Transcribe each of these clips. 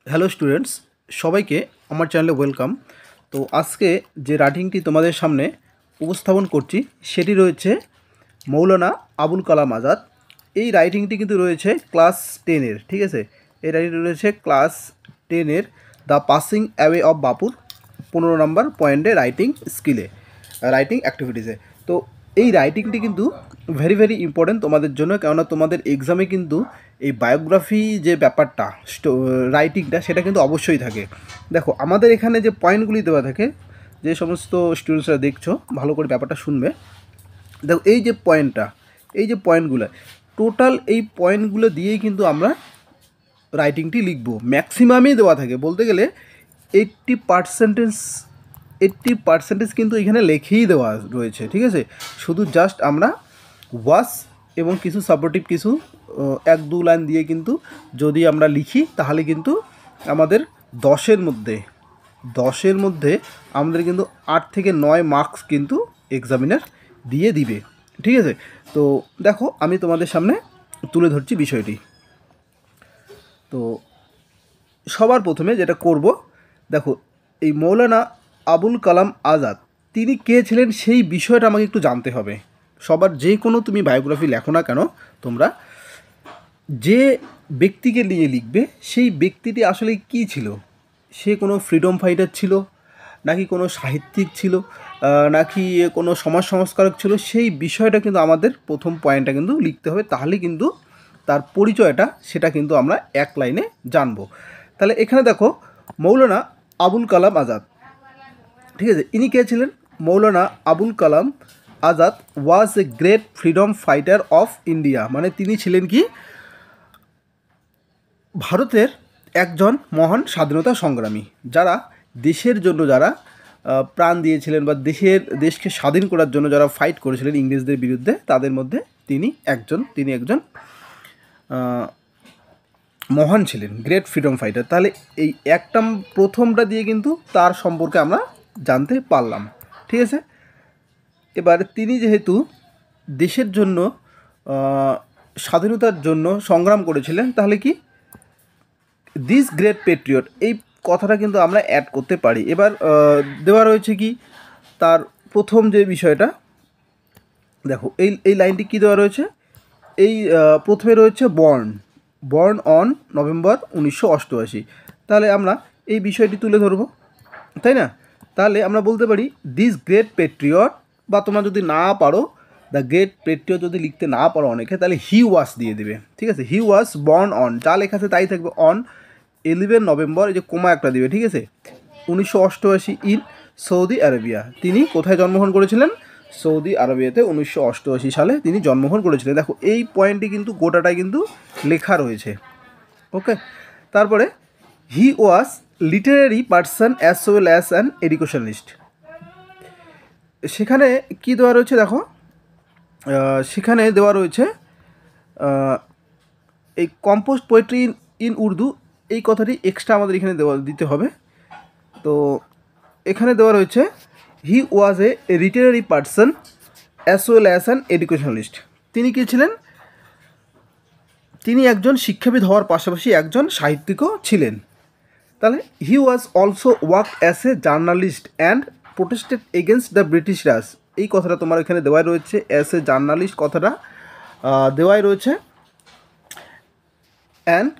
Hello students, সবাইকে আমার চ্যানেলে ওয়েলকাম। তো আজকে যে রাইটিংটি তোমাদের সামনে উপস্থাপন করছি সেটি রয়েছে মৌলানা আবুল কালাম আজাদ। এই রাইটিংটি কিন্তু রয়েছে ক্লাস 10-এর, ঠিক আছে। এই রাইটিংটি রয়েছে ক্লাস 10-এর দ্য পাসিং অ্যাওয়ে অফ বাপুর 15 নম্বর পয়েন্টে রাইটিং স্কিলে, রাইটিং অ্যাক্টিভিটিসে। তো এই রাইটিংটি কিন্তু ভেরি ভেরি ইম্পর্ট্যান্ট তোমাদের জন্য, কেননা তোমাদের এক্সামে কিন্তু এই বায়োগ্রাফি যে ব্যাপারটা রাইটিংটা সেটা কিন্তু অবশ্যই থাকে। দেখো আমাদের এখানে যে পয়েন্টগুলি দেওয়া থাকে, যে সমস্ত স্টুডেন্টসরা দেখছো ভালো করে ব্যাপারটা শুনবে। দেখো এই যে পয়েন্টটা, এই যে পয়েন্টগুলো, টোটাল এই পয়েন্টগুলো দিয়েই কিন্তু আমরা রাইটিংটি লিখব। ম্যাক্সিমামই দেওয়া থাকে, বলতে গেলে 80% কিন্তু এখানে লেখেই দেওয়া রয়েছে, ঠিক আছে। শুধু জাস্ট আমরা ওয়াস এবং কিছু সাপোর্টিভ কিছু 1-2 লাইন দিয়ে কিন্তু যদি আমরা লিখি তাহলে কিন্তু আমাদের 10-এর মধ্যে আমাদের কিন্তু 8 থেকে 9 মার্কস কিন্তু এক্সামিনার দিয়ে দিবে, ঠিক আছে। তো দেখো আমি তোমাদের সামনে তুলে ধরছি বিষয়টি। তো সবার প্রথমে যেটা করব, দেখো এই মৌলানা আবুল কালাম আজাদ তিনি কে ছিলেন সেই বিষয়টা আমাকে একটু জানতে হবে। সবার যে কোনো তুমি বায়োগ্রাফি লেখো না কেন, তোমরা যে ব্যক্তিকে নিয়ে লিখবে সেই ব্যক্তিটি আসলে কী ছিল। সে কোনো ফ্রিডম ফাইটার ছিল, নাকি কোনো সাহিত্যিক ছিল, নাকি কোনো সমাজ সংস্কারক ছিল, সেই বিষয়টা কিন্তু আমাদের প্রথম পয়েন্টটা কিন্তু লিখতে হবে। তাহলে কিন্তু তার পরিচয়টা সেটা কিন্তু আমরা এক লাইনে জানবো। তাহলে এখানে দেখো মৌলানা আবুল কালাম আজাদ, ঠিক আছে। ইনি কে ছিলেন? Maulana Abul Kalam Azad was a great freedom fighter of India, মানে তিনি ছিলেন কি ভারতের একজন মহান স্বাধীনতা সংগ্রামী, যারা দেশের জন্য যারা প্রাণ দিয়েছিলেন বা দেশকে স্বাধীন করার জন্য যারা ফাইট করেছিলেন ইংরেজদের বিরুদ্ধে, তাদের মধ্যে তিনি একজন মহান ছিলেন, গ্রেট ফ্রিডম ফাইটার। তাহলে এই একটা প্রথমটা দিয়ে কিন্তু তার সম্পর্কে আমরা জানতে পারলাম, ঠিক আছে। এবার তিনি যেহেতু দেশের জন্য স্বাধীনতার জন্য সংগ্রাম করেছিলেন, তাহলে কি দিস গ্রেট পেট্রিয়ট এই কথাটা কিন্তু আমরা অ্যাড করতে পারি। এবার দেওয়া রয়েছে কি তার প্রথম যে বিষয়টা, দেখো এই লাইনটি কী দেওয়া রয়েছে। এই প্রথমে রয়েছে বর্ন অন নভেম্বর 1988। তাহলে আমরা এই বিষয়টি তুলে ধরব, তাই না। তাহলে আমরা বলতে পারি দিস গ্রেট পেট্রিয়ট, বা তোমরা যদি না পারো দ্য গ্রেট পেট্রিয়ট যদি লিখতে না পারো অনেকে, তাহলে হি ওয়াজ দিয়ে দেবে, ঠিক আছে। হি ওয়াজ বর্ন অন, যা লেখা আছে তাই থাকবে, অন 11 নভেম্বর, এই যে কোমা একটা দিবে, ঠিক আছে, 1988 ইন সৌদি আরবিয়া। তিনি কোথায় জন্মগ্রহণ করেছিলেন? সৌদি আরবিয়াতে 1988 সালে তিনি জন্মগ্রহণ করেছিলেন। দেখো এই পয়েন্টটি কিন্তু গোটাটাই কিন্তু লেখা রয়েছে, ওকে। তারপরে he was literary person as well as an educationalist. সেখানে কি দেওয়া রয়েছে দেখো, সেখানে দেওয়া রয়েছে এই কম্পোস্ট পোয়েট্রি ইন উর্দু, এই কথাটি এক্সট্রা আমাদের এখানে দিতে হবে। তো এখানে দেওয়া রয়েছে he was a literary person as well as an educationalist. তিনি কী ছিলেন? তিনি একজন শিক্ষাবিদ হওয়ার পাশাপাশি একজন সাহিত্যিকও ছিলেন। তাহলে he was also work as a journalist and protested against the British Raj, এই কথাটা তোমার এখানে দেওয়াই রয়েছে। অ্যাজ এ জার্নালিস্ট কথাটা দেওয়াই রয়েছে, and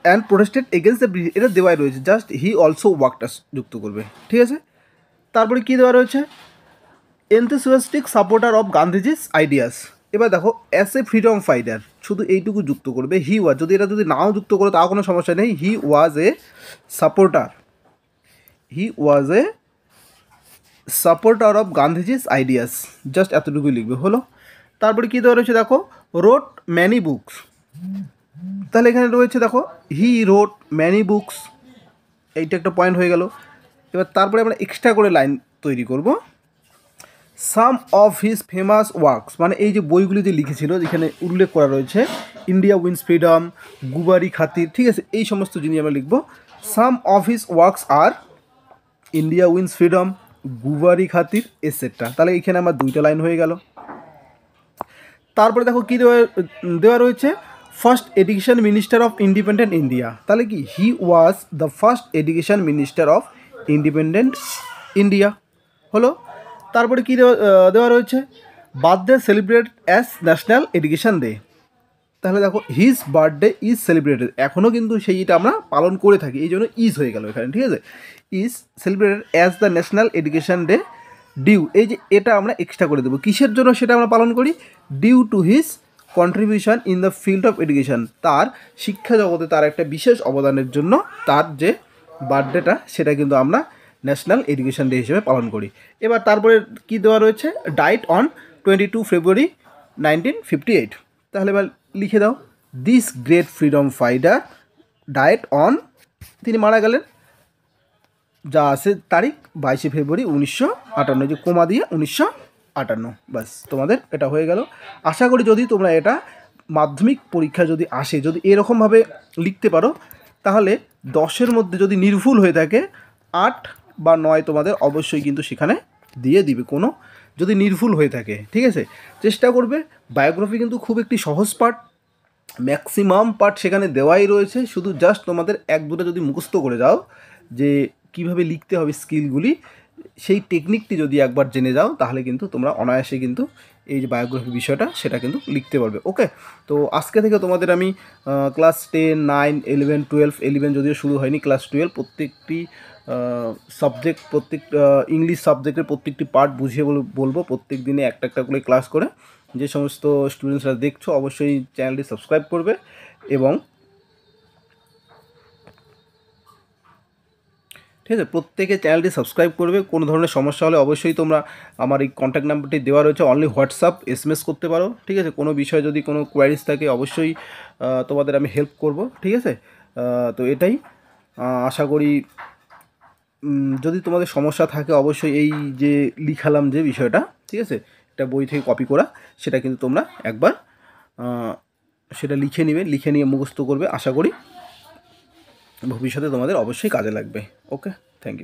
and protested against the British, এটা দেওয়াই রয়েছে, জাস্ট হি অলসো ওয়ার্কটা যুক্ত করবে, ঠিক আছে। তারপরে কী দেওয়া রয়েছে? Enthusiastic supporter of Gandhiji's ideas. এবার দেখো অ্যাজ এ ফ্রিডম ফাইটার, শুধু এইটুকু যুক্ত করবে। হি ওয়াজ, যদি এটা যদি নাও যুক্ত করো তাও কোনো সমস্যা নেই। He was a supporter, he was a supporter of Gandhiji's ideas, just এতটুকুই লিখবে, হলো। তারপরে কী দেওয়া রয়েছে দেখো, রোট ম্যানি বুকস। তাহলে এখানে রয়েছে দেখো হি রোট ম্যানি বুকস, এইটা একটা পয়েন্ট হয়ে গেল। এবার তারপরে আমরা এক্সট্রা করে লাইন তৈরি করব, সাম অফ হিজ ফেমাস ওয়ার্কস, মানে এই যে বইগুলি যে লিখেছিল যেখানে উল্লেখ করা রয়েছে, ইন্ডিয়া উইন্স ফ্রিডম, গুবারি খাতির, ঠিক আছে, এই সমস্ত জিনিস আমরা লিখব। Some of his works are India wins freedom, Ghubari Khatir, et cetera. তাহলে এখানে আমার দুইটা লাইন হয়ে গেল। তারপরে দেখো কী দেওয়া রয়েছে, first education minister of independent India. তাহলে কি he was the first education minister of independent India হলো। তারপরে কী দেওয়া রয়েছে, birthday celebrate as national education day. তাহলে দেখো হিজ বার্থডে ইজ সেলিব্রেটেড, এখনও কিন্তু সেইটা আমরা পালন করে থাকি, এই জন্য ইজ হয়ে গেল এখানে, ঠিক আছে। Is celebrated as the national education day due, এই যে এটা আমরা এক্সট্রা করে দেবো, কিসের জন্য সেটা আমরা পালন করি, due to his contribution in the field of education, তার শিক্ষা জগতে তার একটা বিশেষ অবদানের জন্য তার যে বার্থডেটা সেটা কিন্তু আমরা ন্যাশনাল এডুকেশন ডে হিসেবে পালন করি। এবার তারপরে কি দেওয়া রয়েছে, ডাইট অন 22 ফেব্রুয়ারি 1958। তাহলে এবার লিখে দাও, this great freedom fighter diet on, তিনি মারা গেলেন, যা আছে তারিখ 22 ফেব্রুয়ারি 1958, যে কোমা দিয়ে 1958, ব্যাস তোমাদের এটা হয়ে গেল। আশা করি যদি তোমরা এটা মাধ্যমিক পরীক্ষা যদি আসে, যদি এরকমভাবে লিখতে পারো, তাহলে 10-এর মধ্যে যদি নির্ভুল হয়ে থাকে 8 বা 9 তোমাদের অবশ্যই কিন্তু সেখানে দিয়ে দিবে, কোনো যদি নির্ভুল হয়ে থাকে, ঠিক আছে। চেষ্টা করবে, বায়োগ্রাফি কিন্তু খুব একটি সহজ পাঠ, ম্যাক্সিমাম পার্ট সেখানে দেওয়াই রয়েছে, শুধু জাস্ট তোমাদের 1-2টা যদি মুখস্থ করে যাও যে কিভাবে লিখতে হবে স্কিলগুলি, সেই টেকনিকটি যদি একবার জেনে যাও, তাহলে কিন্তু তোমরা অনায়াসে কিন্তু এই যে বায়োগ্রাফি বিষয়টা সেটা কিন্তু লিখতে পারবে। ওকে, তো আজকে থেকে তোমাদের আমি ক্লাস 10, 9, 11, 12, 11 যদিও শুরু হয়নি, ক্লাস 12 প্রত্যেকটি সাবজেক্ট, ইংলিশ সাবজেক্টের প্রত্যেকটি পার্ট বুঝিয়ে বলবো, প্রত্যেক দিনে একটা একটা করে ক্লাস করে। যে সমস্ত স্টুডেন্টসরা দেখছো অবশ্যই চ্যানেলটি সাবস্ক্রাইব করবে, এবং ঠিক আছে প্রত্যেকে চ্যানেলটি সাবস্ক্রাইব করবে। কোনো ধরনের সমস্যা হলে অবশ্যই তোমরা আমার এই কন্ট্যাক্ট নাম্বারটি দেওয়া রয়েছে, অনলি হোয়াটসঅ্যাপ SMS করতে পারো, ঠিক আছে। কোনো বিষয়ে যদি কোনো কোয়ারিজ থাকে অবশ্যই তোমাদের আমি হেল্প করব, ঠিক আছে। তো এটাই আশা করি, যদি তোমাদের সমস্যা থাকে অবশ্যই এই যে লিখালাম যে বিষয়টা, ঠিক আছে, এটা বই থেকে কপি করা, সেটা কিন্তু তোমরা একবার সেটা লিখে নিয়ে মুখস্থ করবে, আশা করি ভবিষ্যতে তোমাদের অবশ্যই কাজে লাগবে। ওকে, থ্যাংক ইউ।